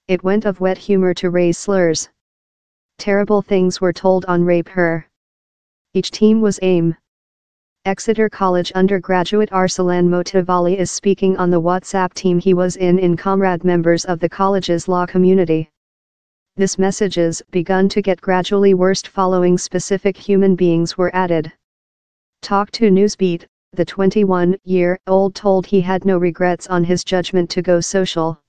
It went of wet humor to raise slurs. Terrible things were told on rape her. Each team was aim. Exeter College undergraduate Arsalan Motavali is speaking on the WhatsApp team he was in comrade members of the college's law community. This messages begun to get gradually worse following specific human beings were added. Talk to Newsbeat, the 21-year-old told he had no regrets on his judgment to go social.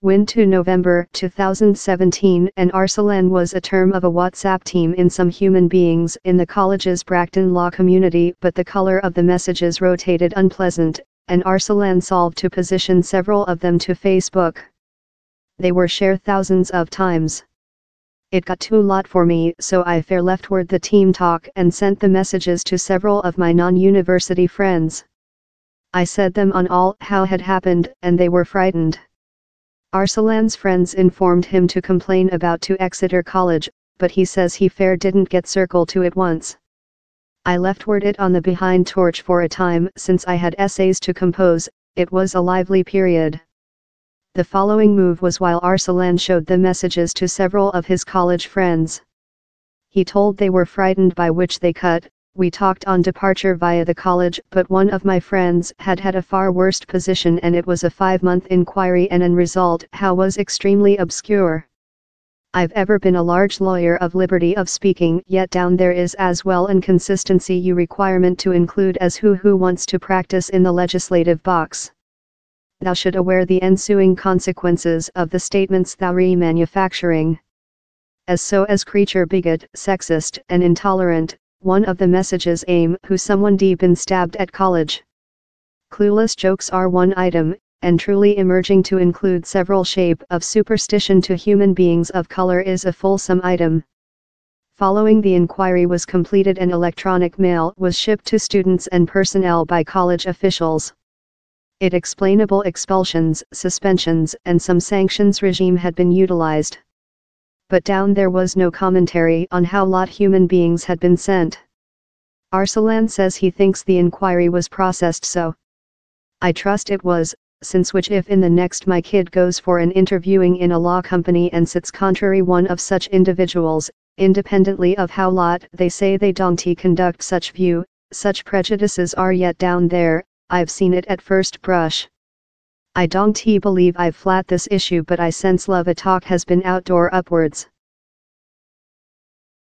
Win to November 2017 and Arsalan was a term of a WhatsApp team in some human beings in the college's Bracton law community, but the color of the messages rotated unpleasant, and Arsalan solved to position several of them to Facebook. They were shared thousands of times. It got too lot for me, so I fair leftward the team talk and sent the messages to several of my non-university friends. I said them on all how had happened, and they were frightened. Arsalan's friends informed him to complain about to Exeter College, but he says he fair didn't get circle to it once. I leftward it on the behind torch for a time since I had essays to compose, it was a lively period. The following move was while Arsalan showed the messages to several of his college friends. He told they were frightened by which they cut. We talked on departure via the college, but one of my friends had a far worse position and it was a 5-month inquiry and an result how was extremely obscure. I've ever been a large lawyer of liberty of speaking, yet down there is as well an consistency you requirement to include as who wants to practice in the legislative box. Thou should aware the ensuing consequences of the statements thou remanufacturing. As so as creature bigot, sexist and intolerant. One of the messages aim who someone deep in stabbed at college. Clueless jokes are one item, and truly emerging to include several shape of superstition to human beings of color is a fulsome item. Following the inquiry was completed, an electronic mail was shipped to students and personnel by college officials. It explainable expulsions, suspensions and some sanctions regime had been utilized. But down there was no commentary on how lot human beings had been sent. Arsalan says he thinks the inquiry was processed so. I trust it was, since which if in the next my kid goes for an interviewing in a law company and sits contrary one of such individuals, independently of how lot they say they don't conduct such view, such prejudices are yet down there, I've seen it at first brush. I don't believe I've flat this issue, but I sense love a talk has been outdoor upwards.